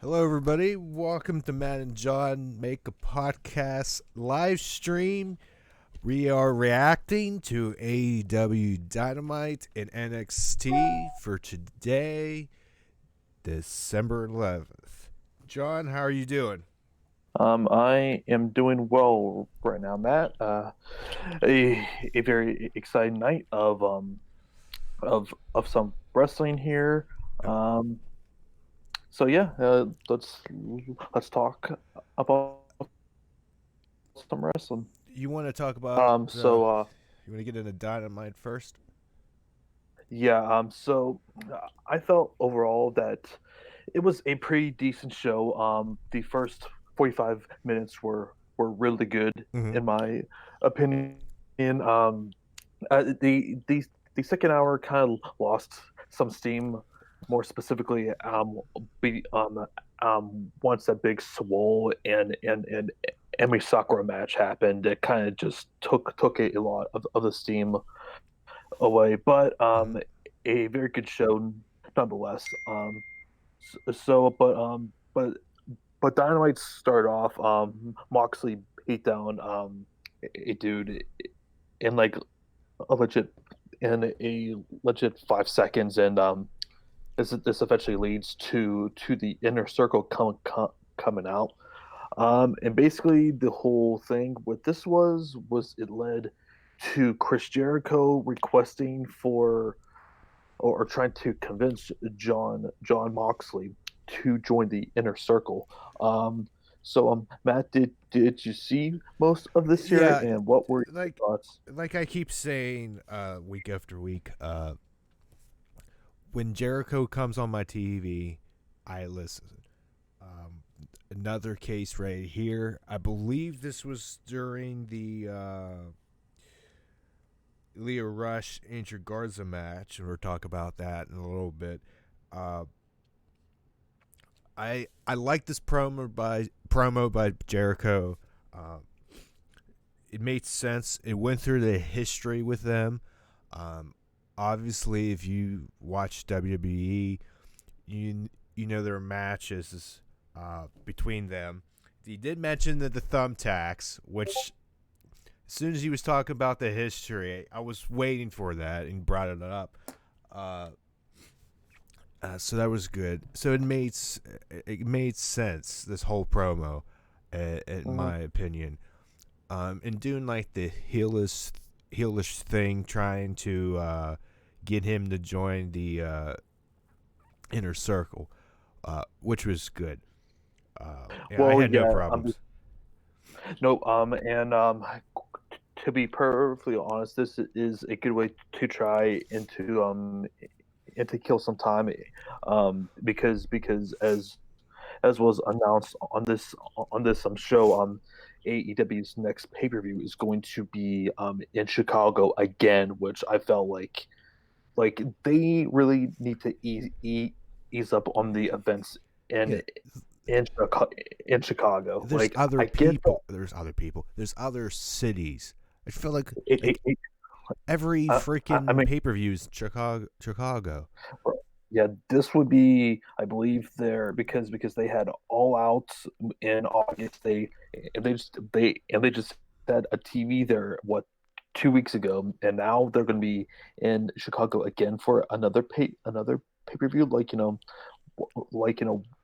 Hello, everybody. Welcome to Matt and John Make a Podcast live stream. We are reacting to AEW Dynamite and NXT for today, December 11th. John, how are you doing? I am doing well right now, Matt. A very exciting night of some wrestling here. Yep. Um, so yeah, let's talk about some wrestling. You want to talk about, Um, so uh, you want to get into Dynamite first? yeah, I felt overall that it was a pretty decent show. The first 45 minutes were really good Mm-hmm. in my opinion. Um, the second hour kind of lost some steam. More specifically, once that big Swole and Emi Sakura match happened, it kind of just took a lot of the steam away. But Mm-hmm. a very good show nonetheless. But Dynamite started off. Moxley beat down a dude in like a legit in a legit 5 seconds, and this eventually leads to the inner circle coming out. And basically the whole thing with this was it led to Chris Jericho requesting for or trying to convince John Moxley to join the inner circle. Matt, did you see most of this year, Yeah, and what were your like thoughts? like I keep saying week after week, when Jericho comes on my TV, I listen. Um, Another case right here. I believe this was during the Leo Rush Andrew Garza match, and we'll talk about that in a little bit. Uh, I like this promo by Jericho. Uh, it made sense. It went through the history with them. Um, Obviously, if you watch WWE, you know their matches between them. He did mention that the thumbtacks, which as soon as he was talking about the history, I was waiting for that and brought it up. Uh, so that was good. So it made sense, this whole promo, in Mhm. my opinion. And doing like the heelish thing, trying to get him to join the inner circle, which was good. And I Well, had no yeah, problems. no, and to be perfectly honest, this is a good way to try and to kill some time, because as was announced on this show, AEW's next pay per view is going to be in Chicago again, which I felt like they really need to ease up on the events Yeah, in in Chicago. In Chicago, there's other I get that people. There's other people. There's other cities. I feel like it, it, like it every I freaking mean, pay per view is Chicago. Chicago. yeah, this would be, I believe, there because they had All Out in August. They just had a TV there, what, 2 weeks ago, and now they're going to be in Chicago again for another pay per view.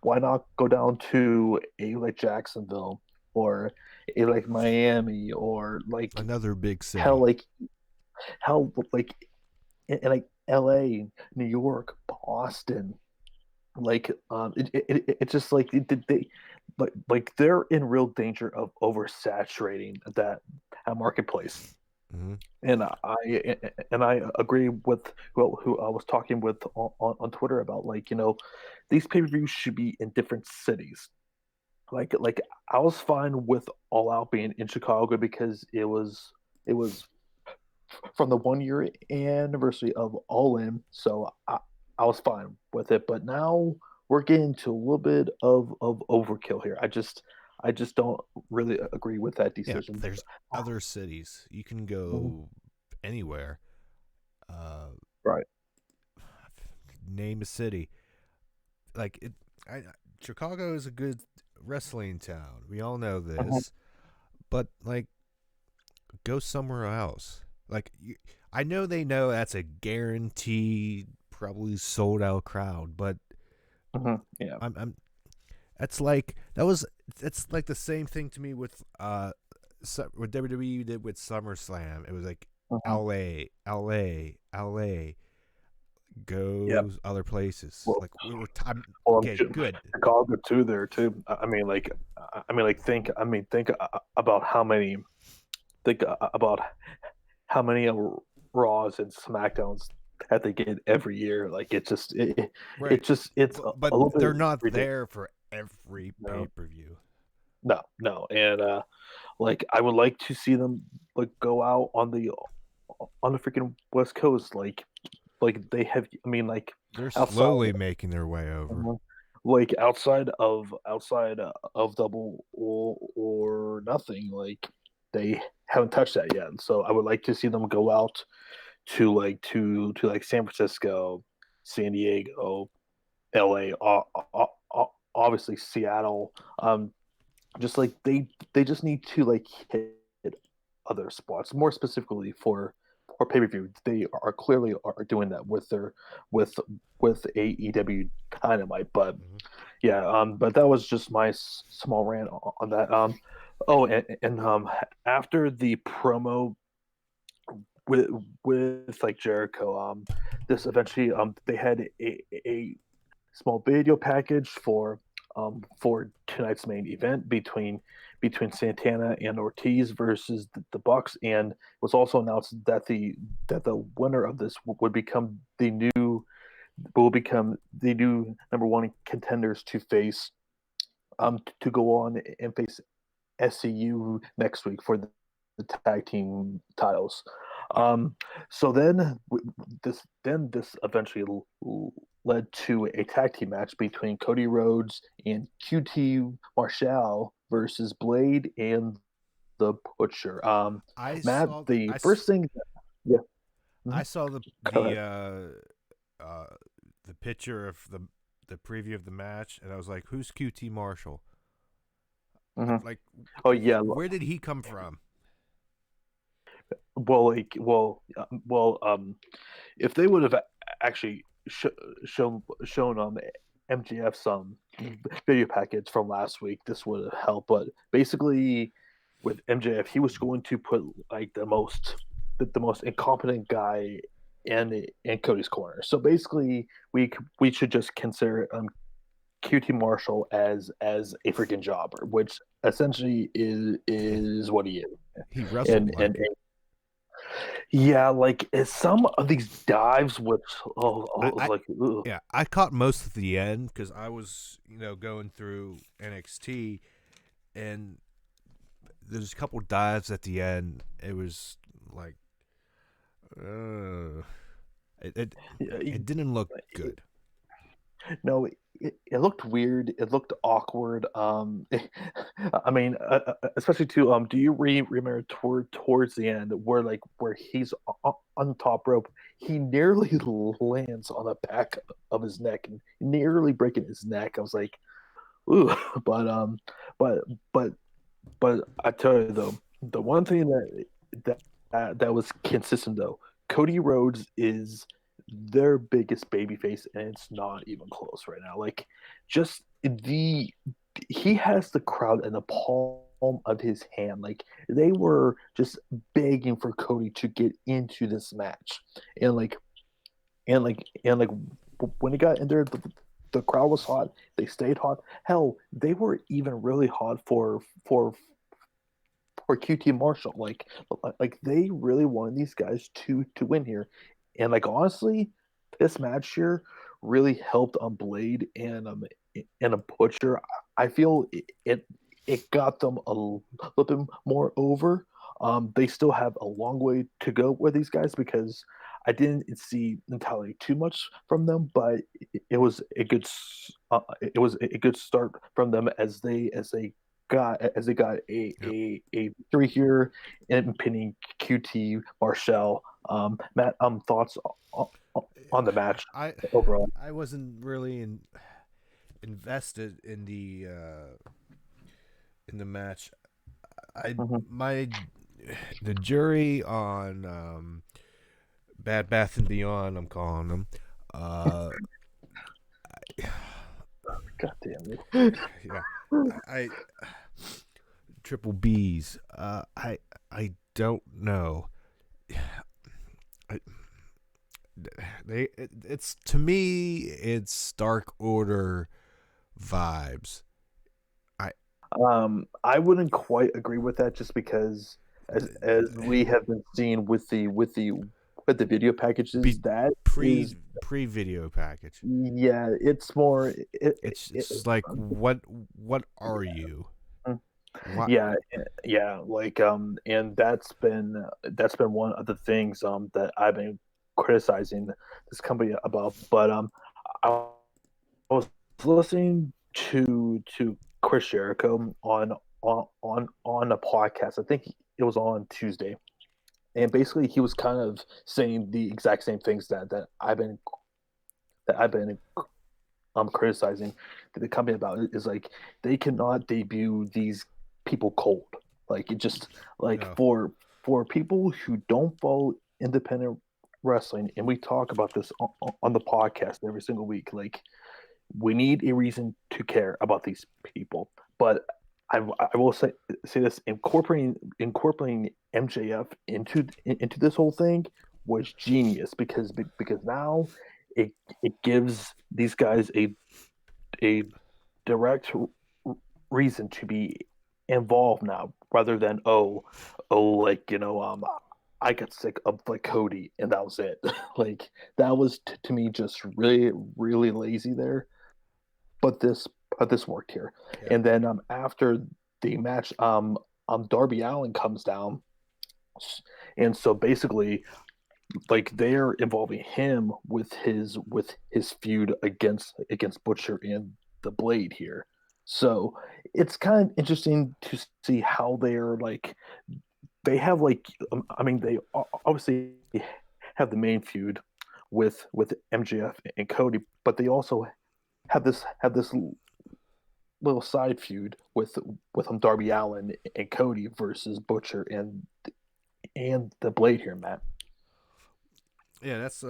Why not go down to a like Jacksonville, or a like Miami, or like Another big hell city. like hell like in like LA, New York, Boston. It's just like they like they're in real danger of oversaturating that marketplace. Hmm. And I agree with who I was talking with on Twitter about, these pay-per-views should be in different cities. Like I was fine with All Out being in Chicago because it was from the 1 year anniversary of All In, so I was fine with it. But now we're getting to a little bit of overkill here. I just don't really agree with that Yeah, decision. there's other cities. You can Mhm. go anywhere. Uh, Right. Name a city. Like it. I Chicago is a good wrestling town. We all know Mhm. this, but like, go somewhere else. Like, I know they know that's a guaranteed, probably sold out crowd, but Yeah. I'm that's like that was it's like the same thing to me with what WWE did with SummerSlam. It was like Mhm. LA, LA, LA, Yep. goes other places. Well, Like we were well, okay, good. Chicago too. There too. Think. Think about how many. Think about how many Raws and Smackdowns that they get every year. Like Right. it's But a little bit they're not ridiculous. there for every No, pay-per-view. no, and like I would like to see them like go out on the freaking West Coast. Like they have. They're Outside. slowly making their way over. Mhm. Like outside of double or nothing, like they haven't touched that yet. So I would like to see them go out to like San Francisco, San Diego, LA, obviously Seattle. Just like they just need to like hit other spots more specifically for pay-per-view. They are clearly are doing that with their with with AEW Dynamite. But Mm-hmm. yeah, but that was just my small rant on that. Oh, and after the promo with with like Jericho, this eventually they had a small video package for tonight's main event between Santana and Ortiz versus the Bucks, and it was also announced that the winner of this will become the new number one contenders to face to go on and face SCU next week for the tag team titles. Um, so this eventually led to a tag team match between Cody Rhodes and QT Marshall versus Blade and the Butcher. I Matt, saw the first thing, yeah, I mhm, saw go ahead. uh the picture of the preview of the match, and I was like, "Who's QT Marshall? Mhm. Like, Oh yeah, where did he come from?" if they would have actually shown MGF some video package from last week, this would have helped. But basically, with MJF, he was going to put like the most incompetent guy in Cody's corner. So basically, we should just consider QT Marshall as a freaking jobber, which essentially is what he is. He wrestled And like it. yeah, like some of these dives, which I was I like, ugh. Yeah, I caught most of the end because I was going through NXT, and there's a couple dives at the end. It was like, uh, it it, it didn't look good. No, it looked weird. It looked awkward. Especially too. Do you remember towards the end where he's on top rope? He nearly lands on the back of his neck and nearly breaking his neck. I was like, ooh, but but but I tell you though, the one thing that was consistent though, Cody Rhodes is their biggest babyface, and it's not even close right now. Like, just the he has the crowd in the palm of his hand. Like they were just begging for Cody to get into this match, and like when he got in there, the crowd was hot. They stayed hot. Hell, they were even really hot for QT Marshall. Like they really wanted these guys to win here, and like honestly, this match here really helped on Blade and a Butcher. I feel it got them a little bit more over. They still have a long way to go with these guys because I didn't see entirely too much from them, but it was a good it was a good start from them as they got Yep. a victory here in pinning QT Marshall. Matt, thoughts on the match I overall? I wasn't really in. invested in the match. I Mhm. my the jury on Bad Bath and Beyond, I'm calling them. Uh, God damn it. yeah, I triple B's. I don't know. I, it's to me it's Dark Order vibes. I I wouldn't quite agree with that just because as we have been seeing with the video packages, be that is pre video package. yeah, it's more It's like what are you? mm, What? yeah, yeah, like and that's been one of the things that I've been criticizing this company about. But I was listening to Chris Jericho on a podcast. I think it was on Tuesday, and basically he was kind of saying the exact same things that I've been criticizing the company about. Is like they cannot debut these people cold. Like it just like No. for people who don't follow independent wrestling, and we talk about this on the podcast every single week. Like we need a reason to care about these people. But I will say this: incorporating MJF into this whole thing was genius because now it it gives these guys a direct reason to be involved now, rather than like I got sick of like Cody and that was it. Like that was to me just really lazy there, but this worked here. Yeah. And then after the match, Darby Allin comes down, and so basically, like they're involving him with his feud against Butcher and the Blade here. So it's kind of interesting to see how they're like they have like I mean they obviously have the main feud with MJF and Cody, but they also have this little side feud with Darby Allin and Cody versus Butcher and the Blade here, Matt. Yeah, that's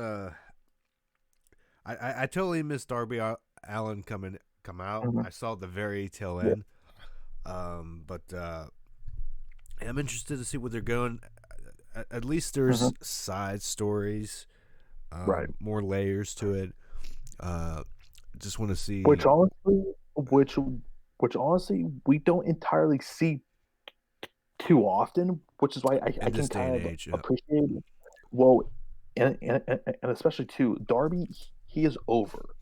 I totally missed Darby Allen come out. Mm-hmm. I saw the very tail Yeah. end. But I'm interested to see where they're going. At least Mm-hmm. there's side stories, Right. more layers to it. Uh, just want to Which see honestly, which which honestly, we don't entirely see too often, which is why I in can this day kind and of age. Yeah. appreciate it. Well, and especially too, Darby, he is over.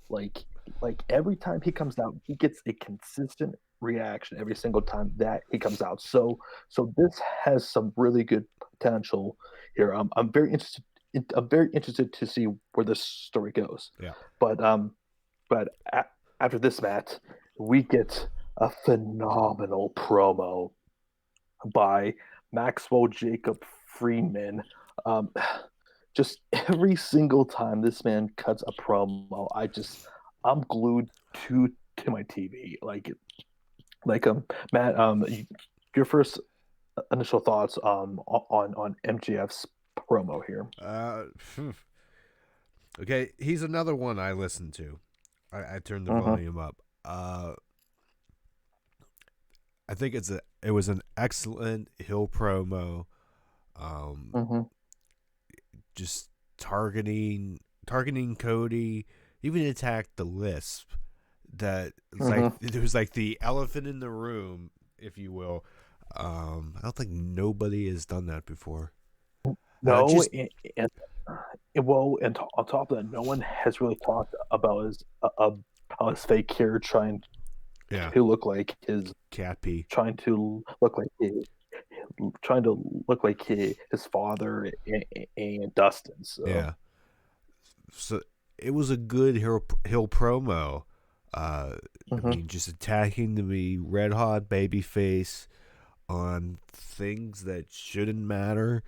Like every time he comes out, he gets a consistent reaction every single time that he comes out. So this has some really good potential here. I'm very interested. I'm very interested to see where this story goes. Yeah. But after this match, we get a phenomenal promo by Maxwell Jacob Freeman. Um, just every single time this man cuts a promo, I'm glued to my TV. Like Matt, your first initial thoughts on MGF's promo here. Uh, okay, he's another one I listen to. I turned the Mm-hmm, volume up. I think it was an excellent Hill promo. Um, mm-hmm, just targeting Cody, even attacked the lisp. That it's like mm-hmm. it was like the elephant in the room, if you will. I don't think nobody has done that before. No, Just well, and on top of that, no one has really talked about his fake hair yeah, to look like his cat pee. trying to look like his father and Dustin. So Yeah, so it was a good Hill promo. I hmm mean, just attacking the red hot baby face on things that shouldn't matter,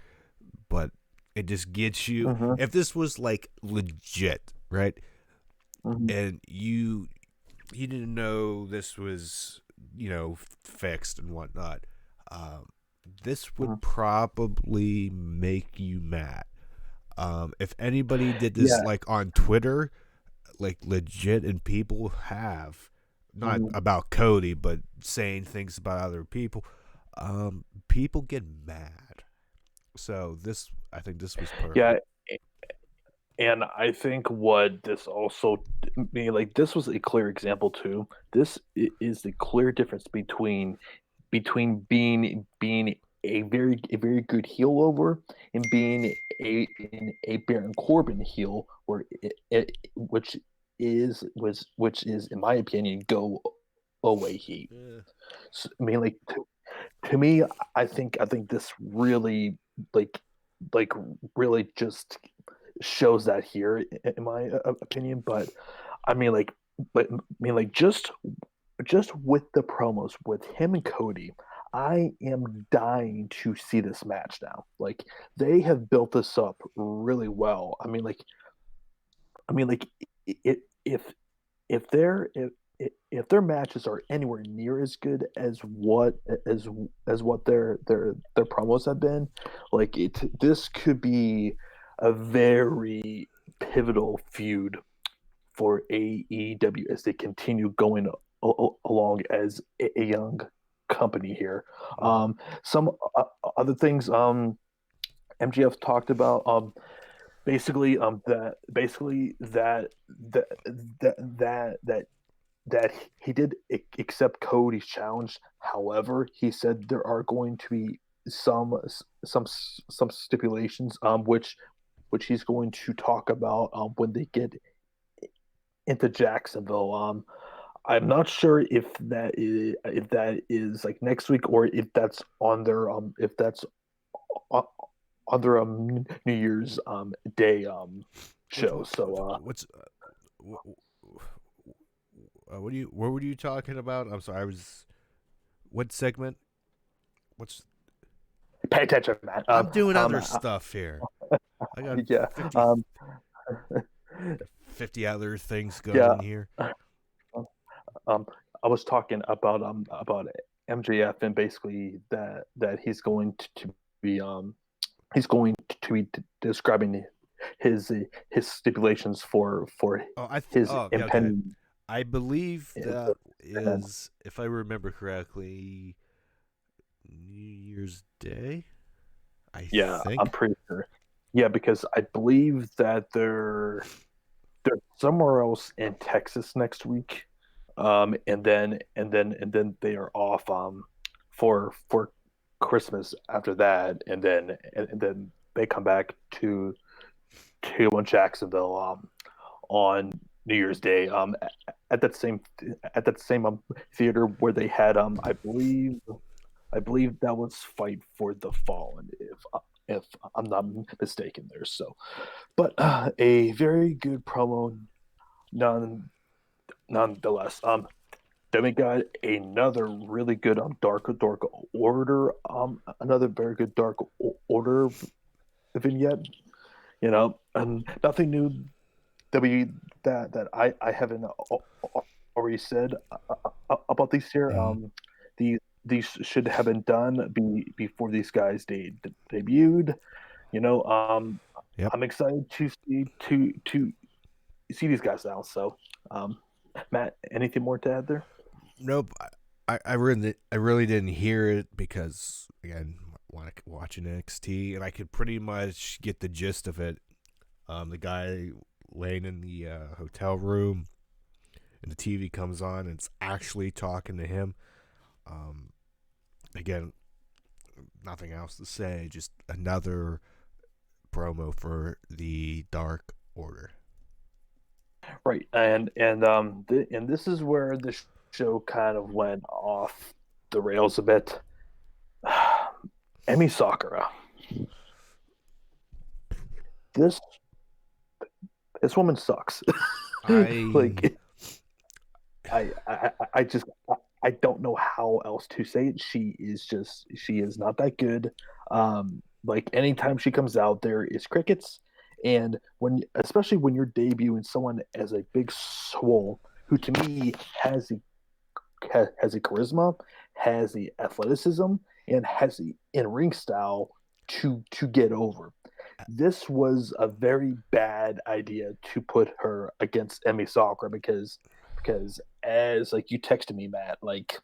but it just gets you. hmm If this was like legit, right? hmm And you he didn't know this was, fixed and whatnot. Um, this Mhm. would probably make you mad. If anybody did this Yeah. like on Twitter, like legit, and people have not Mhm. about Cody, but saying things about other people, people get mad. So I think this was Yeah, perfect. and I think what this also like this was a clear example too. This is the clear difference between being a very good heel over and being a Baron Corbin heel, which is in my opinion go away heat. Yeah. So, I mean, like to me, I think this really like like really just shows that here in my opinion. But I mean, like just with the promos with him and Cody, I am dying to see this match now. Like they have built this up really well. I mean, like it, if if their matches are anywhere near as good as what their promos have been, like this could be a very pivotal feud for AEW as they continue going along as a young company here. Mm-hmm. Some other things MGF talked about basically that he did accept Cody's challenge. However, he said there are going to be some stipulations which he's going to talk about when they get into Jacksonville. I'm not sure if that is like next week or if that's on their if that's on, on their New Year's Day Which show. one? So What's what do you? What were you talking about? I'm sorry. I was. What segment? What's? pay attention, man. I'm doing other stuff here. I got Yeah, 50, um, 50 other things yeah. going here. Um, I was talking about MJF and basically that to be he's going to be describing his stipulations for his oh yeah, okay. impending I believe that event. is, if I remember correctly, New Year's Day. I Yeah, I'm think. pretty sure. Yeah, because I believe that they're somewhere else in Texas next week, and then they are off for Christmas after that, and then they come back to Jacksonville on New Year's Day at that same theater where they had I believe that was Fight for the Fallen if I'm not mistaken there. So, but a very good promo none nonetheless. Then we got another really good Dark Order, another very good Order vignette. You know, and nothing new that I haven't already said about these here. Mm-hmm. These should have been done before these guys debuted. You know, Yep. I'm excited to see these guys now. So, um, Matt, anything more to add there? Nope. I really didn't hear it because again, watching NXT, and I could pretty much get the gist of it. The guy laying in the hotel room, and the TV comes on, and it's actually talking to him. Um, Again, nothing else to say. Just another promo for the Dark Order. Right, and this is where the show kind of went off the rails a bit. Emi Sakura, this this woman sucks. I Like I just I don't know how else to say it. She is not that good. Like anytime she comes out, there is crickets, and when especially when you're debuting someone as a big swole who to me has the charisma, has the athleticism, and has the in ring style to get over. This was a very bad idea to put her against Emi Sakura because as like you texted me, Matt, like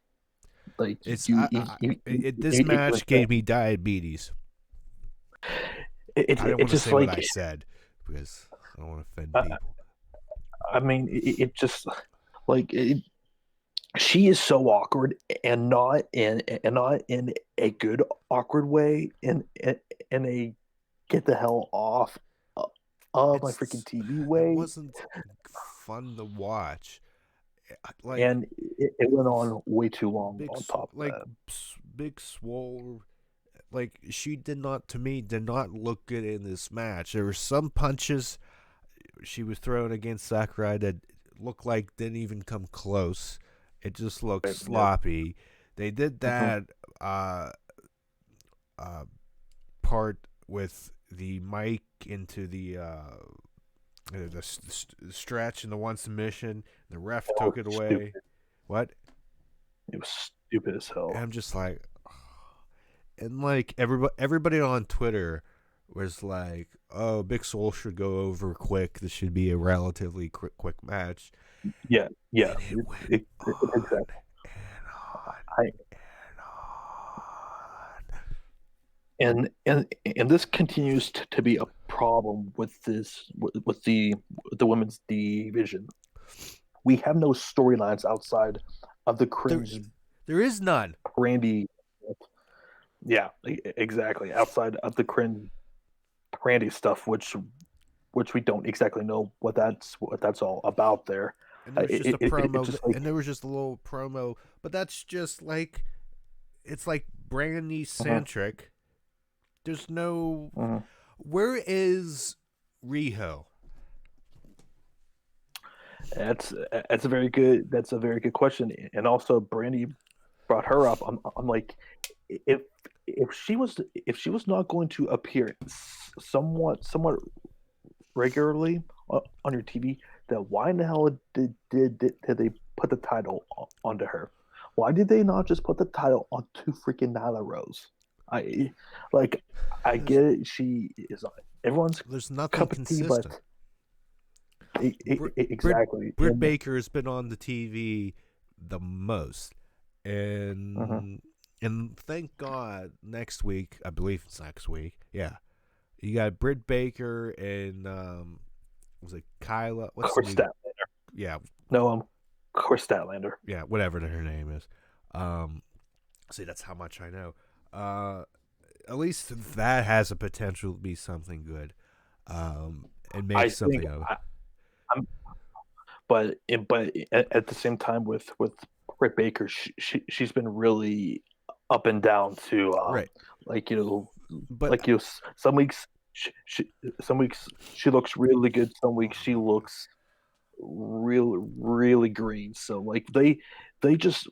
It's this it was match gave me diabetes. I don't it want to just say what like I said because I don't want to offend I, people. I mean it just like she is so awkward and not in a good awkward way in a get the hell off of my freaking It's TV it way. wasn't fun to watch. Like And it went on way too long big on top of like that. big swole. Like she did not to me did not look good in this match. There were some punches she was throwing against Sakurai that looked like didn't even come close. It just looked Yeah. sloppy. They did Mm-hmm. that uh, part with the mic into the stretch and the one submission. The ref That was took it away. stupid. What? It was stupid as And hell. I'm just like, and like everybody on Twitter was like, "Oh, Big Soul should go over quick. This should be a relatively quick match." Yeah, yeah, And it went on exactly. and on I and on. and this continues to be a problem with with the women's division. We have no storylines outside of the There, cringe there is none. Randy. Yeah, exactly. Outside of the cringe Randy stuff, which we don't exactly know what that's all about there. And there was just a It's promo, just like and there was just a little promo, but that's just like it's like Brandy uh-huh, centric. There's no. uh-huh. Where is Riho? That's a very good question. And also Brandy brought her up. I'm like if if she was not going to appear somewhat regularly on your TV, then why in the hell did they put the title onto her? Why did they not just put the title onto freaking Nyla Rose? I like I There's get it. She is everyone's there's nothing cup of tea, but consistent. Britt, exactly. Britt Baker has been on the TV the most, Uh-huh. and thank God next week, I believe it's next week. Yeah, you got Britt Baker and was it Kyla? What's the Course new? Statlander. Yeah, No, Course Statlander. yeah, whatever her name is. Um, see, that's how much I know. At least that has a potential to be something good. And make I think something of it. I'm, but at the same time with Britt Baker, she's been really up and down too. Right. Like But like some weeks some weeks she looks really good. Some weeks she looks really green. So like they just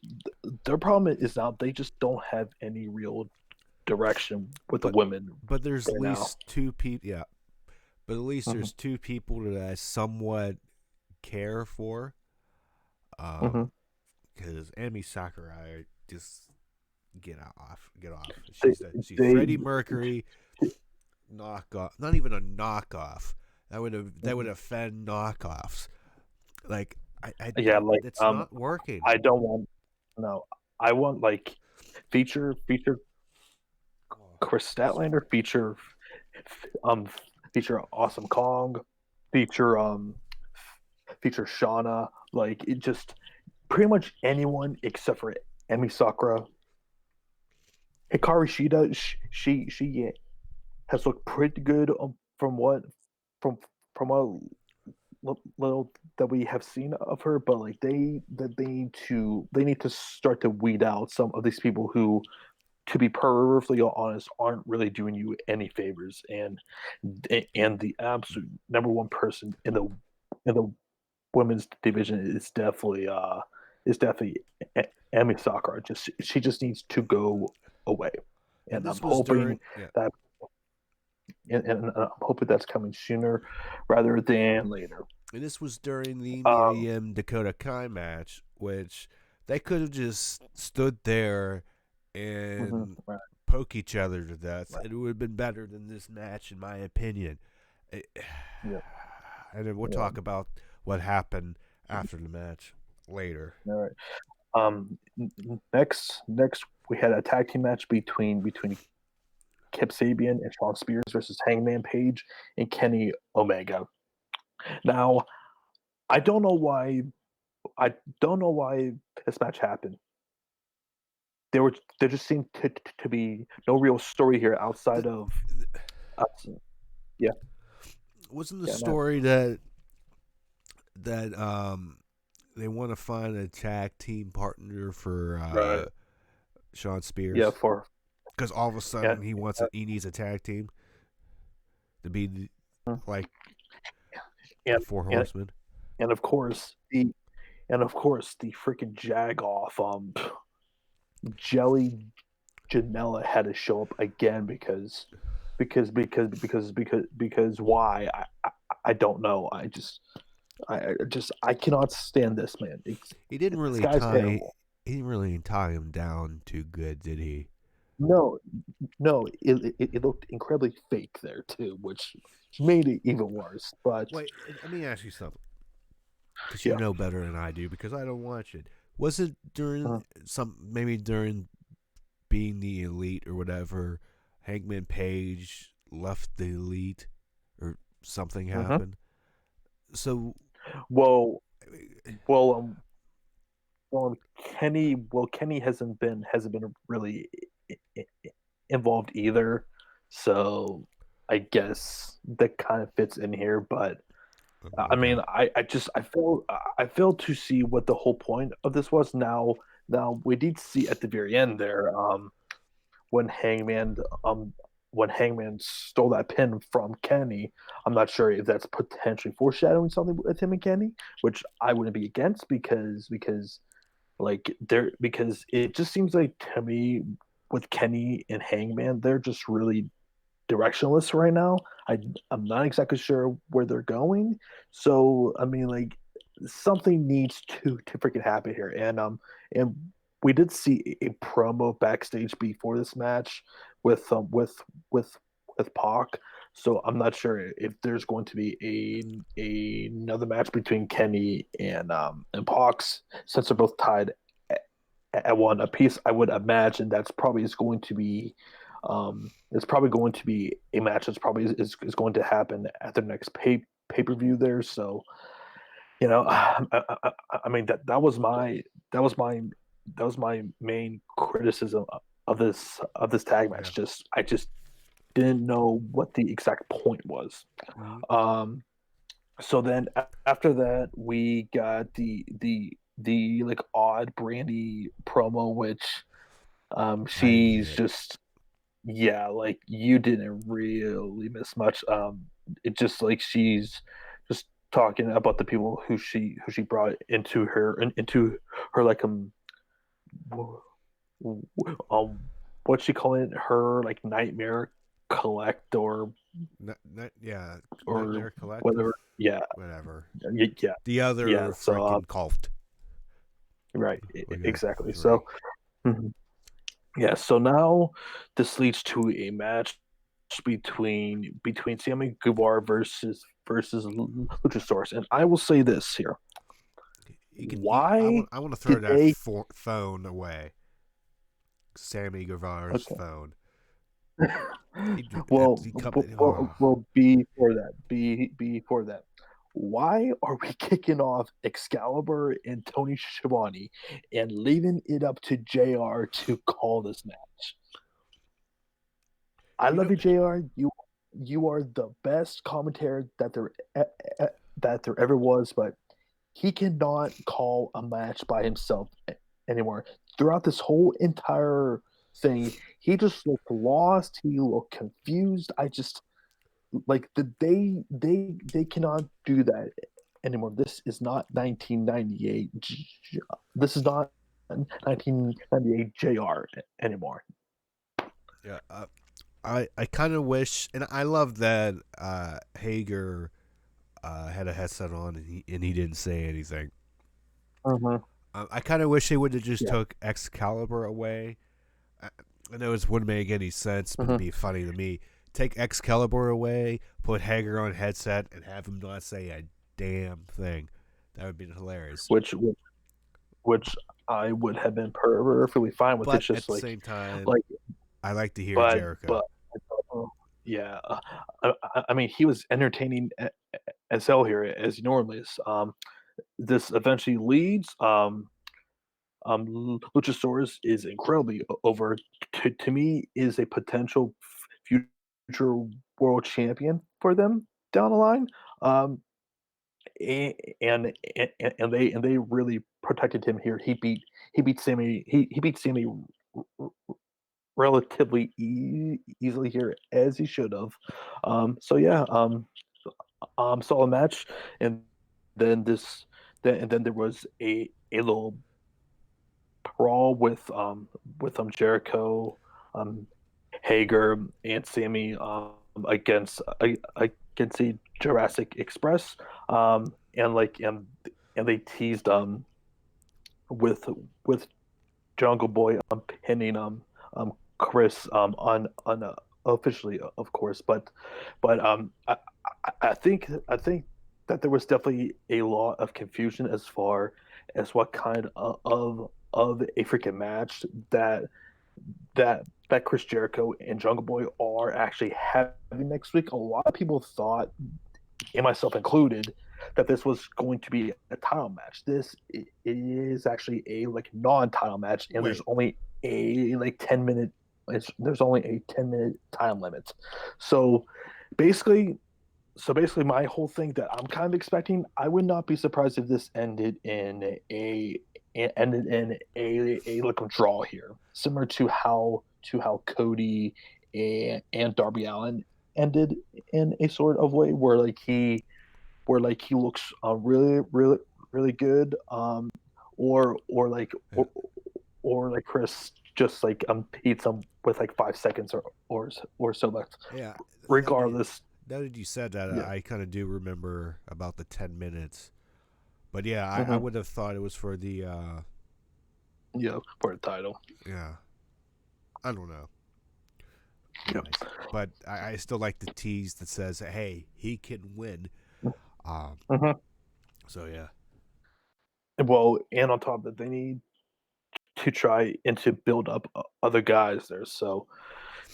their problem is now they just don't have any real direction with the but women but there's at right now. least two people. Yeah, but at least Hmm. there's two people that I somewhat care for. Hmm. Because Amy Sakurai just get off. They, She's they Freddie Mercury knockoff. Not even a knockoff. That would offend knockoffs. Like yeah, like it's not working. I don't want no. I want like feature Chris Statlander, um feature Awesome Kong, feature feature Shauna, like it just pretty much anyone except for Emi Sakura. Hikari Shida, she has looked pretty good from from what little that we have seen of her, but like they need to start to weed out some of these people who, to be perfectly honest, aren't really doing you any favors. And the absolute number one person in the women's division is definitely Emi Sakura. Just she just needs to go away, And and I'm this was hoping during yeah. that and I'm hoping that's coming sooner rather than later. And this was during the Um, Miriam Dakota Kai match, which they could have just stood there and right, poke each other to death. right, It would have been better than this match, in my opinion. It- yeah, and then we'll yeah. talk about what happened after the match later. All right. Next we had a tag team match between Kip Sabian and Shawn Spears versus Hangman Page and Kenny Omega. Now, I don't know why I don't know why this match happened. There just seemed to be no real story here outside The, of uh, yeah, wasn't the yeah, man. story that they want to find a tag team partner for Right. Shawn Yeah, Spears? for Because all of a yeah, sudden he needs a tag team to be like and the Four and Horsemen. and of course the freaking jag off Jelly Janela had to show up again because why I don't know. I cannot stand this man. He didn't This really guy's tie. terrible. He didn't really tie him down too good, did he? No, no, it looked incredibly fake there too, which made it even worse. But Wait, let me ask you something, because you yeah, know better than I do, because I don't watch it. Was it during maybe during being the elite or whatever, Hangman Page left the elite or something mm-hmm. happened? So, well, well, Kenny hasn't been really involved either, so I guess that kind of fits in here. But I okay. mean, I fail to see what the whole point of this was. Now we did see at the very end there, when Hangman um when Hangman stole that pin from Kenny. I'm not sure if that's potentially foreshadowing something with him and Kenny, which I wouldn't be against because it just seems like to me with Kenny and Hangman, they're just really directionless right now. I'm not exactly sure where they're going. So I mean, like something needs to freaking happen here, and we did see a promo backstage before this match with with with Pac. So I'm not sure if there's going to be another match between Kenny and Pox since they're both tied at one apiece. I would imagine that's probably is going to be it's probably going to be a match that's probably is going to happen at the next per view there. So I mean that was my that was my main criticism of this tag Yeah. match. I just didn't know what the exact point was. Mm-hmm. Um, so then after that we got the like odd Brandy promo, which I didn't get she's it. just yeah, like you didn't really miss much. It just like she's just talking about the people who she brought into her like what's she calling it? Her like nightmare collect Yeah, or Nightmare Collective, whatever. Yeah, whatever. yeah, The yeah. other So freaking cult. right, We got exactly. three. So mhm. Yeah, so now this leads to a match between Sammy Guevara versus Luchasaurus, and I will say this here: You can. why I want to throw did that they? phone away. Sammy Guevara's Okay, phone. well, He come. before that, why are we kicking off Excalibur and Tony Schiavone and leaving it up to JR to call this match? I You love know, you, JR. You are the best commentator that there ever was, but he cannot call a match by himself anymore. Throughout this whole entire thing, he just looked lost. He looked confused. I just like they cannot do that anymore. This is not 1998. This is not 1998 JR anymore. yeah. I kind of wish, and I love that Hager had a headset on, and he didn't say anything. Mm-hmm. I kind of wish they would have just Yeah. took Excalibur away. I know this wouldn't make any sense, but it'd Mm-hmm. be funny to me. Take Excalibur away, put Hager on headset, and have him not say a damn thing. That would be hilarious. Which I would have been perfectly fine with. But It's at just the same time, like, I like to hear but Jericho. but uh, yeah, I mean, he was entertaining as hell here, as he normally is. This eventually leads. Luchasaurus is incredibly over. To me, is a potential future world champion for them down the line. Um, and they really protected him here. He beat Sammy. He beat Sammy relatively easily here, as he should have. So yeah, solid match, and then this, then there was a little brawl with Jericho, um Hager, and Sammy, against the Jurassic Express, and they teased with with Jungle Boy pinning Chris on officially, of course, but I think that there was definitely a lot of confusion as far as what kind of a freaking match that Chris Jericho and Jungle Boy are actually having next week. A lot of people thought, and myself included, that this was going to be a title match. This it is actually a like non-title match, and there's Wait, only a like 10 minute. There's only a 10-minute time limit. So basically, basically, my whole thing that I'm kind of expecting, I would not be surprised if this ended in a like a draw here, similar to how Cody and Darby Allin ended in a sort of way where he looks really good, or like yeah, or like Chris just like beats him with like 5 seconds or so left. yeah. Regardless, Now that you said that, yeah. I kind of do remember about the 10 minutes. But yeah, I Hmm. would have thought it was for the. Yeah, for the title. Yeah, I don't know. Yeah. Anyways, but I still like the tease that says, "Hey, he can win." Um. Hmm. So yeah. Well, and on top of that, they need to try and to build up other guys there. So,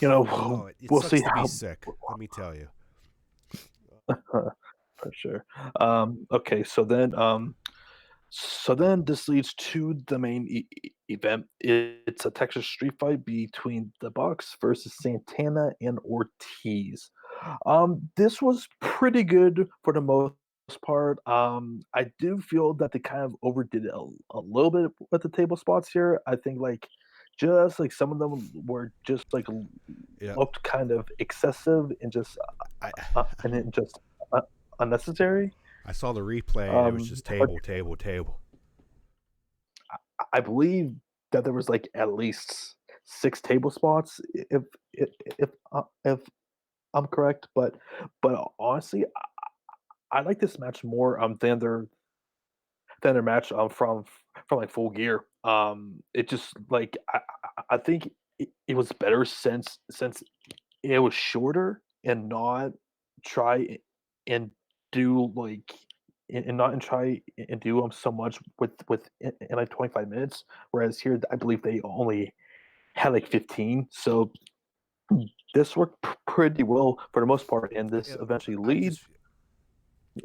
Oh, it we'll see sucks to be how. sick. Let me tell you. For sure. Okay, so then this leads to the main event. It's a Texas street fight between the Bucks versus Santana and Ortiz. This was pretty good for the most part. I do feel that they kind of overdid it a little bit with the table spots here. I think like just like some of them were just like Yeah, looked kind of excessive I and then just unnecessary. I saw the replay and it was just But table, table, table. I believe that there was like at least 6 table spots, if I'm correct. But honestly, I like this match more than their match from like Full Gear. It just like I think it was better since it was shorter and not try and do like and not and try and do so much with in like 25 minutes, whereas here I believe they only had like 15. So this worked pretty well for the most part, and this Yeah, eventually I leads. just.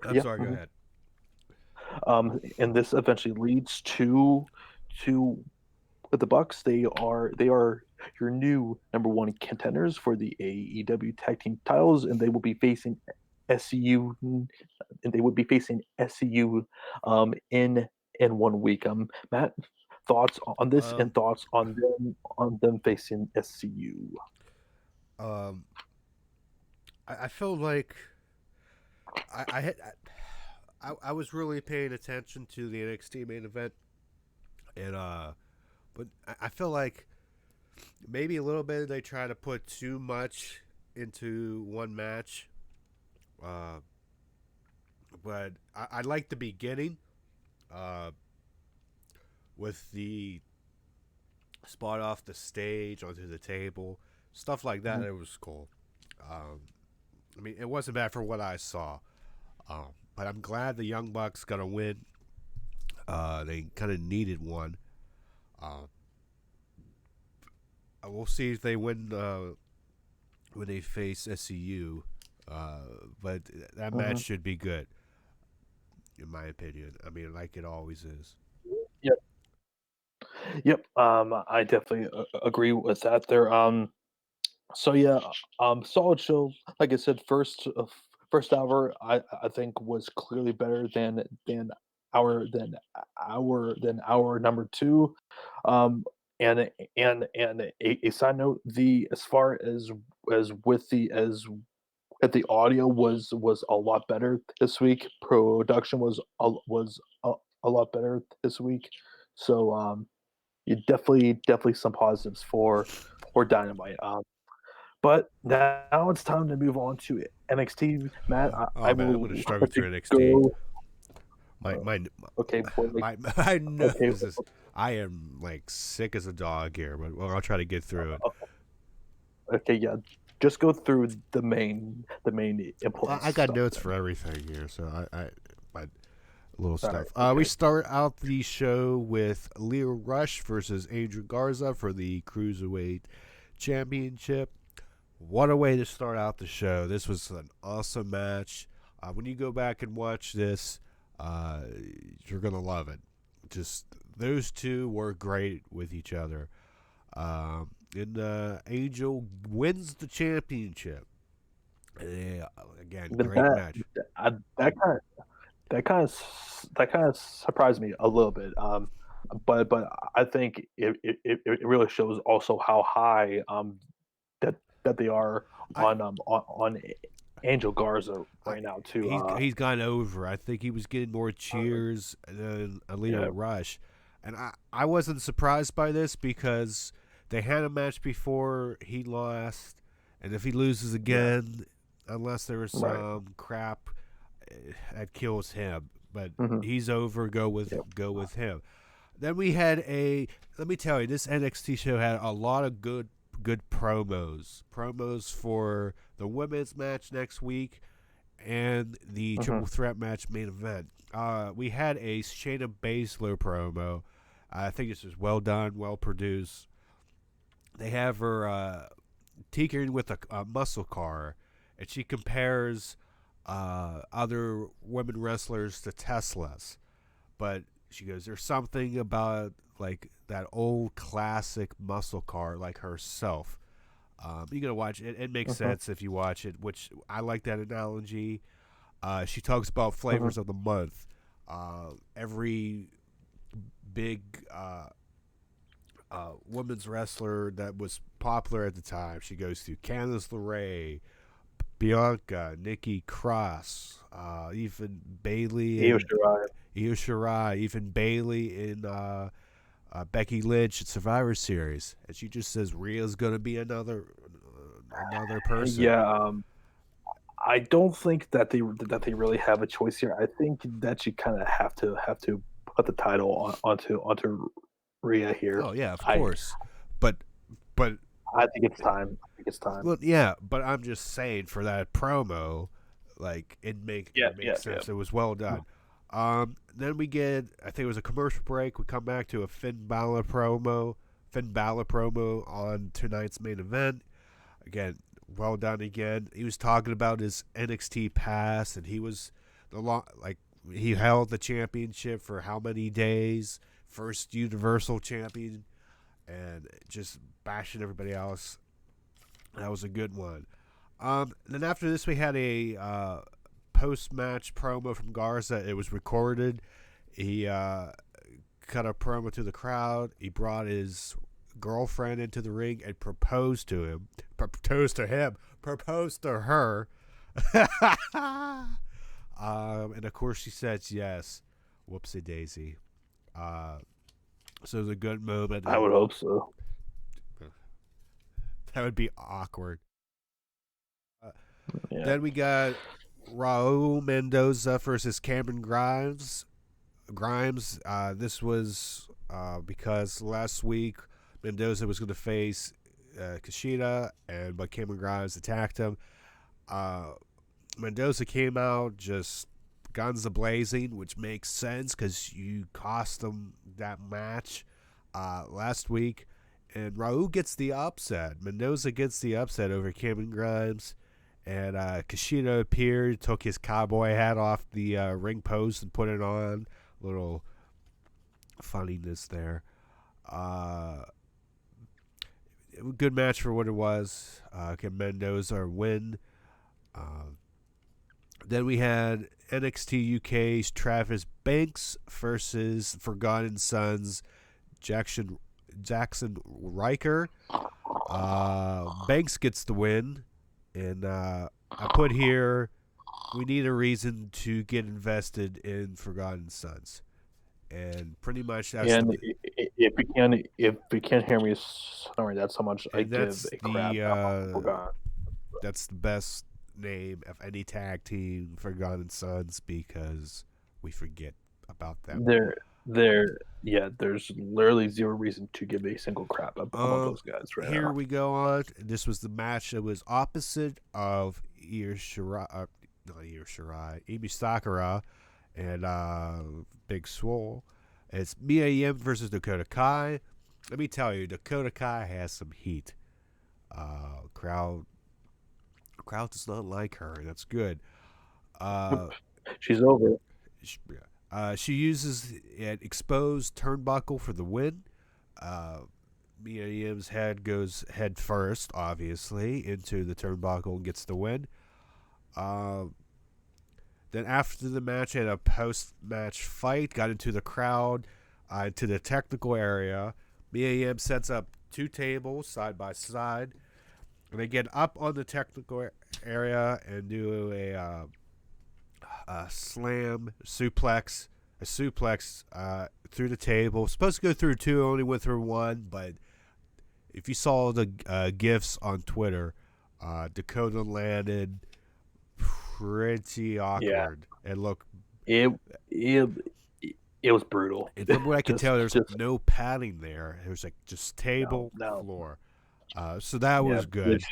I'm Yeah. sorry. Go Mhm. ahead. And this eventually leads to with the Bucks. They are your new number one contenders for the AEW tag team titles, and they will be facing SCU, and they would be facing SCU in 1 week. Matt, thoughts on this and Um. thoughts on them facing SCU. Um. I felt like I had. I was really paying attention to the NXT main event, and but I feel like maybe a little bit they try to put too much into one match. Uh, but I like the beginning uh, with the spot off the stage onto the table, stuff like that. Mhm. It was cool. Um, I mean, it wasn't bad for what I saw. But I'm glad the Young Bucks got a win. They kind of needed one. Uh, we'll see if they win when they face SCU. But that match Mhm. should be good, in my opinion. I mean, like it always is. Yep. Yep. I definitely agree with that. There. So yeah, solid show. Like I said, first hour I think was clearly better than our number two. Um, and a side note, the as far as with the as that the audio was a lot better this week. Production was a lot better this week. So you definitely some positives for Dynamite. But now it's time to move on to NXT. Matt, I Oh man, I'm will gonna struggle let you through NXT. go. My Uh, my okay, well, like, I know okay, this is. I am like sick as a dog here, but well, I'll try to get through it. okay, yeah. Just go through the main important I got stuff notes then. for everything here, so I my little All right. stuff. We Okay. start out the show with Leo Rush versus Angel Garza for the Cruiserweight Championship. What a way to start out the show. This was an awesome match. When you go back and watch this, uh, you're going to love it. Just those two were great with each other. And Angel wins the championship. Yeah, again, But great match. that kind of surprised me a little bit. But I think it really shows also how high that they are I, on Angel Garza I right now too. he's gone over. I think he was getting more cheers than Leo Yeah. Rush, and I wasn't surprised by this because they had a match before he lost, and if he loses Yeah. again, unless there was Right. some crap that kills him, but Hmm. he's over. Yep. Go with him. Then we had a. Let me tell you, this NXT show had a lot of good promos. Promos for the women's match next week and the Hmm. triple threat match main event. We had a Shayna Baszler promo. I think this was well done, well produced. They have her tinkering with a muscle car, and she compares other women wrestlers to Teslas. But she goes, "There's something about like that old classic muscle car, like herself." You gotta watch it. It makes Hmm. sense if you watch it, which I like that analogy. She talks about Hmm. flavors of the month. Every big women's wrestler that was popular at the time, she goes through Candice LeRae, Bianca, Nikki Cross, even Bailey Io and Shirai. Io Shirai, even Bailey and Becky Lynch at Survivor Series, and she just says Rhea's gonna be another person. Yeah. I don't think that they really have a choice here. I think that you kind of have to put the title onto Rhea here. Oh yeah, of I course, but but I think it's time. I think it's time. well, yeah, but I'm just saying for that promo, like Yeah, it yeah, makes yeah. sense. It was well done. Then we get I think it was a commercial break. We come back to a Finn Balor promo on tonight's main event. Again, well done again. He was talking about his NXT past, and he was like he held the championship for how many days? First Universal Champion, and just bashing everybody else. That was a good one. Then after this, we had a post-match promo from Garza. It was recorded. He cut a promo to the crowd. He brought his girlfriend into the ring and proposed to him. Proposed to him. Proposed to her. And of course, she says yes. Whoopsie daisy. Uh, so it was a good moment. I would hope so. That would be awkward. Uh, Yeah. then we got Raul Mendoza versus Cameron Grimes. This was because last week Mendoza was going to face Kushida, but Cameron Grimes attacked him. Uh, Mendoza came out just guns a blazing, which makes sense because you cost him that match last week. And Raul gets the upset. Mendoza gets the upset over Cameron Grimes. And Kushida appeared, took his cowboy hat off the ring post and put it on. Little funniness there. Good match for what it was. Can Mendoza win? Then we had NXT UK's Travis Banks versus Forgotten Sons Jackson Riker. Banks gets the win, and I put here we need a reason to get invested in Forgotten Sons, and pretty much that's if you can't hear me, sorry, that's how much I give a crap about Forgotten. That's the best name of any tag team, Forgotten Sons, because we forget about them. There's literally zero reason to give a single crap about those guys right here now. We go on. This was the match that was opposite of Emi Sakura and Big Swole. It's Mia Yim versus Dakota Kai. Let me tell you, Dakota Kai has some heat. Crowd does not like her. That's good. She's over. She uses an exposed turnbuckle for the win. Mia Yim's head goes head first, obviously, into the turnbuckle and gets the win. Then after the match, had a post-match fight, got into the crowd, into the technical area. Mia Yim sets up two tables side by side. And they get up on the technical area and do a slam suplex, through the table. Supposed to go through two, only went through one. But if you saw the gifs on Twitter, Dakota landed pretty awkward. Yeah. It looked it was brutal. And from what I can tell, there's no padding there. It was like just table, floor. So that was good.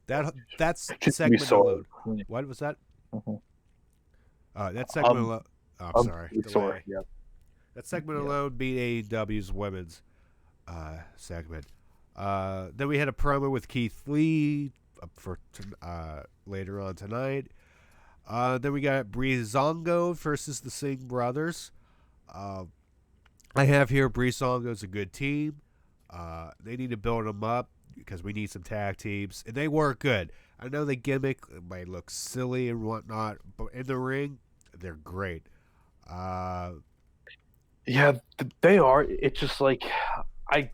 That's segment alone. What was that? That segment alone. I'm sorry. Sorry. Yeah. That segment alone beat AEW's women's segment. Then we had a promo with Keith Lee for later on tonight. Then we got Breezango versus the Singh brothers. I have here Breezango's a good team. They need to build them up because we need some tag teams, and they work good. I know the gimmick might look silly and whatnot, but in the ring, they're great. Yeah, they are. It's just like I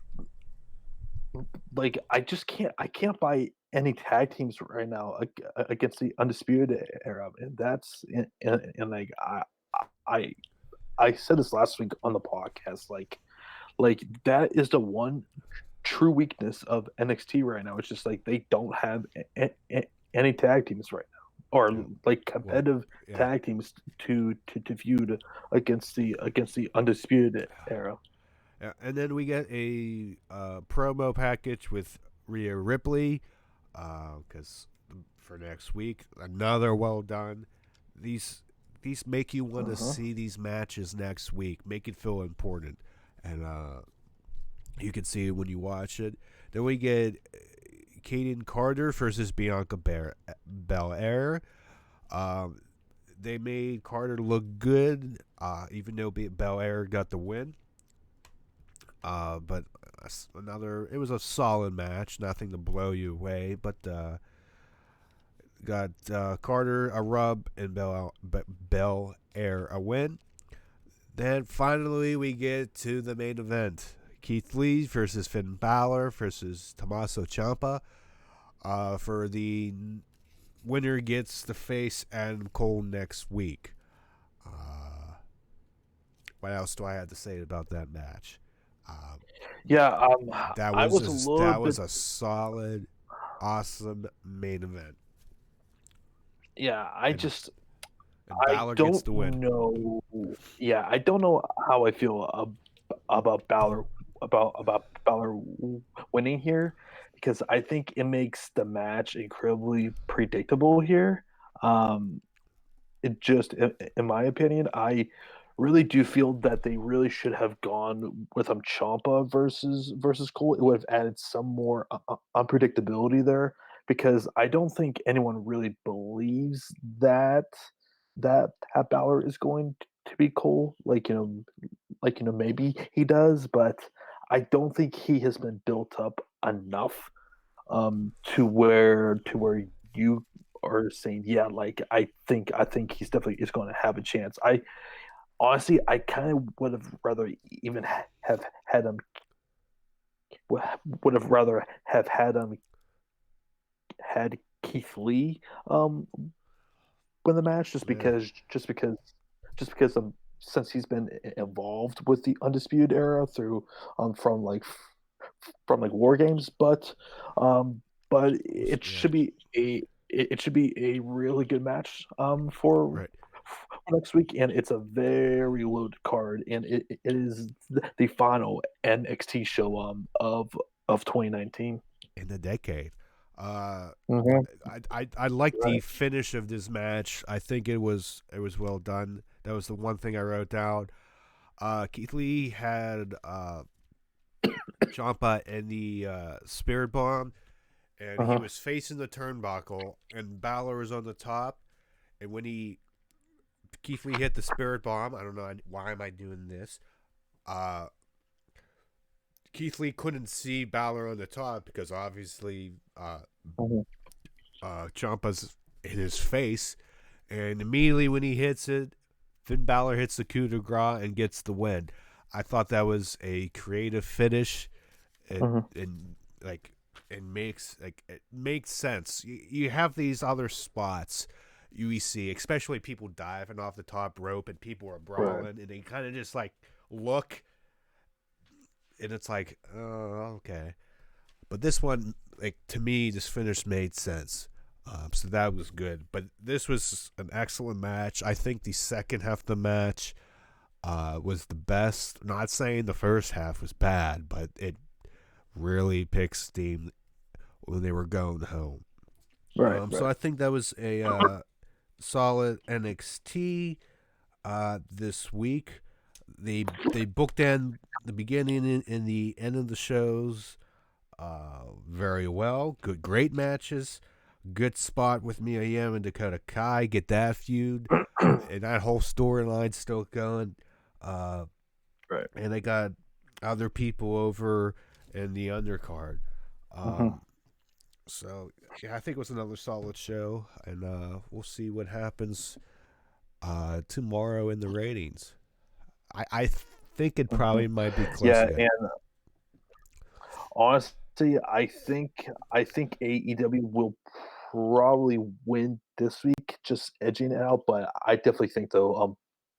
just can't buy any tag teams right now against the Undisputed Era, and that's and like I said this last week on the podcast, like that is the one true weakness of NXT right now. It's just like they don't have any tag teams right now, or like competitive tag teams to feud against the Undisputed Era. Yeah, and then we get a promo package with Rhea Ripley, because for next week, another well done. These make you want to see these matches next week, make it feel important, and you can see it when you watch it. Then we get Kaden Carter versus Bianca Belair. They made Carter look good, even though Belair got the win. But it was a solid match, nothing to blow you away. But got Carter a rub and Belair a win. Then finally we get to the main event. Keith Lee versus Finn Balor versus Tommaso Ciampa. For the winner gets to face Adam Cole next week. What else do I have to say about that match? That was a solid, awesome main event. Yeah, I just and I Balor gets don't the win. know. Yeah, I don't know how I feel about Balor about Balor winning here because I think it makes the match incredibly predictable here. Um, it just, in my opinion, I really do feel that they really should have gone with Champa versus Cole. It would have added some more unpredictability there because I don't think anyone really believes that Pat Balor is going to be Cole. Maybe he does, but I don't think he has been built up enough to where you are saying, yeah, like I think he's definitely is going to have a chance. I honestly, I kind of would have rather even have had him would have rather have had Keith Lee win the match Yeah, just because since he's been involved with the Undisputed Era through from like War Games, but it yeah, should be a really good match for right. next week, and it's a very loaded card, and it is the final NXT show of 2019. In the decade. Uh, Mm-hmm. I like the Right. finish of this match. I think it was well done. That was the one thing I wrote down. Keith Lee had Ciampa in the Spirit Bomb, and he Uh-huh. was facing the turnbuckle, and Balor was on the top. And when Keith Lee hit the Spirit Bomb, I don't know why am I doing this. Uh, Keith Lee couldn't see Balor on the top because obviously Mhm. Ciampa's in his face, and immediately when he hits it, Finn Balor hits the coup de grace and gets the win. I thought that was a creative finish. It Mhm. and like it makes sense. You have these other spots you see, especially people diving off the top rope and people are Right. brawling, and they kind of just like look, and it's like, oh, okay. But this one, like to me, this finish made sense. So that was good. But this was an excellent match. I think the second half of the match was the best. Not saying the first half was bad, but it really picked steam when they were going home. Right. So Right. I think that was a solid NXT this week. They booked in the beginning and the end of the shows very well. Great matches. Good spot with Mia Yim and Dakota Kai. Get that feud and that whole storyline still going. Uh, Right. and they got other people over in the undercard. Mhm. Um, so yeah, I think it was another solid show, and we'll see what happens tomorrow in the ratings. I think it Mhm. probably might be close Yeah, again. and honestly, I think AEW will probably win this week, just edging it out. But I definitely think though,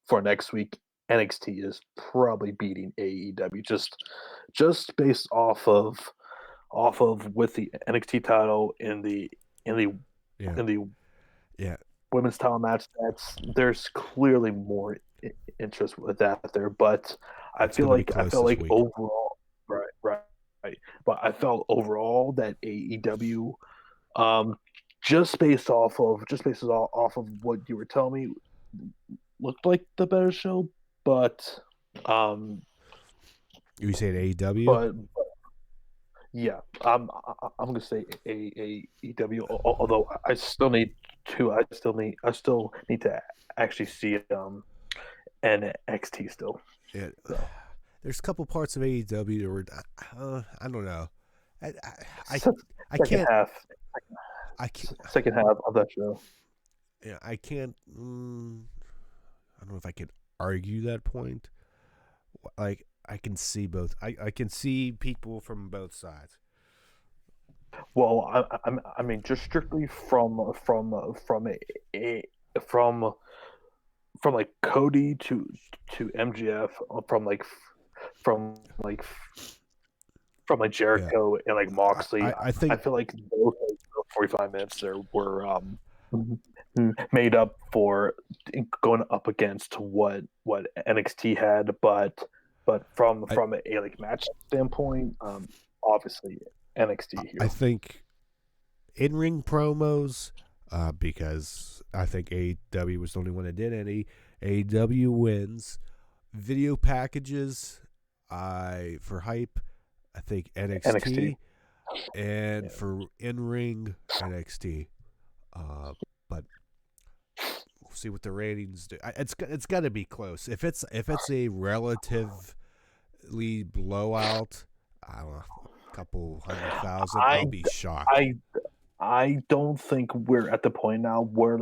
for next week, NXT is probably beating AEW just based off of with the NXT title in the Yeah, in the yeah, women's title match. There's clearly more interest with that there, but I it's feel going to be like I close felt this like week. overall, right. But I felt overall that AEW, um, just based off of what you were telling me, looked like the better show. But um, You say AEW? but yeah, I'm gonna say AEW. Although I still need to actually see NXT still. Yeah. So There's a couple parts of AEW that were, I don't know. I, I, se- I second can't, half, I can't, second half of that show. yeah, I can't, I don't know if I can argue that point. Like, I can see both. I can see people from both sides. Well, I mean, just strictly a from from like Cody to MGF, from like from like Yeah. Jericho and like I, Moxley. I I think, feel like those 45 minutes there were made up for going up against what NXT had, but I from a like match standpoint, obviously NXT I here. think in ring promos, because I think AEW was the only one that did any. AEW wins. Video packages, for hype, I think NXT. NXT, and Yeah. for in ring NXT. But we'll see what the ratings do. It's got to be close. If it's a relatively blowout, I don't know, a couple 100,000, I'll I be shocked. I I don't think we're at the point now where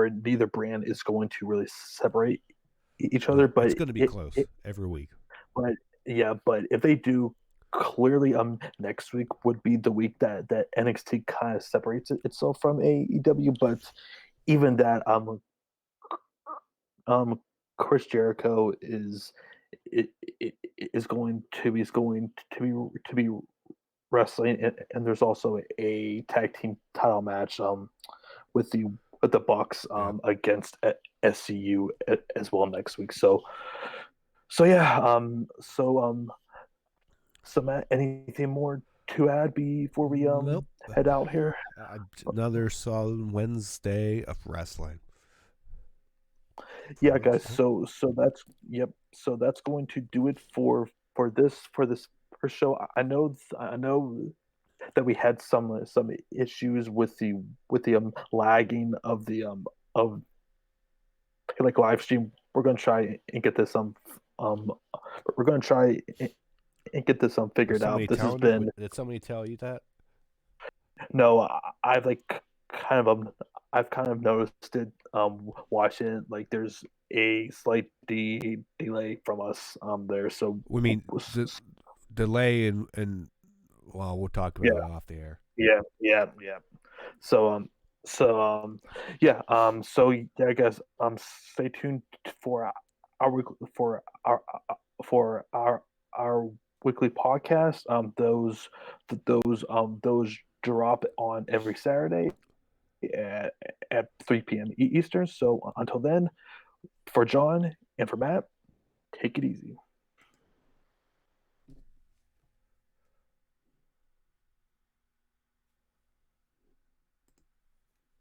neither brand is going to really separate each other. No, it's going to be close every week. But yeah, but if they do, clearly next week would be the week that NXT kind of separates itself from AEW. But even that, um Chris Jericho is going to be wrestling, and there's also a tag team title match with the Bucks Yeah. against SCU as well next week. So yeah, so Matt, anything more to add before we Nope. head out here? Another solid Wednesday of wrestling for Yeah, us. guys. So that's yep. So that's going to do it for this first show. I know that we had some issues with the lagging of like live stream. We're gonna try and get this um we're gonna try and get this Was figured somebody out. This has telling you? been Did somebody tell you that? no. I've like kind of I've kind of noticed it watching it. Like there's a slight delay from us there. So We mean the delay and well, we'll talk yeah, about it off the air. yeah. So yeah, so yeah, I guess stay tuned for our for our weekly podcast. Those drop on every Saturday at, at 3 p.m. Eastern. So until then, for John and for Matt, take it easy.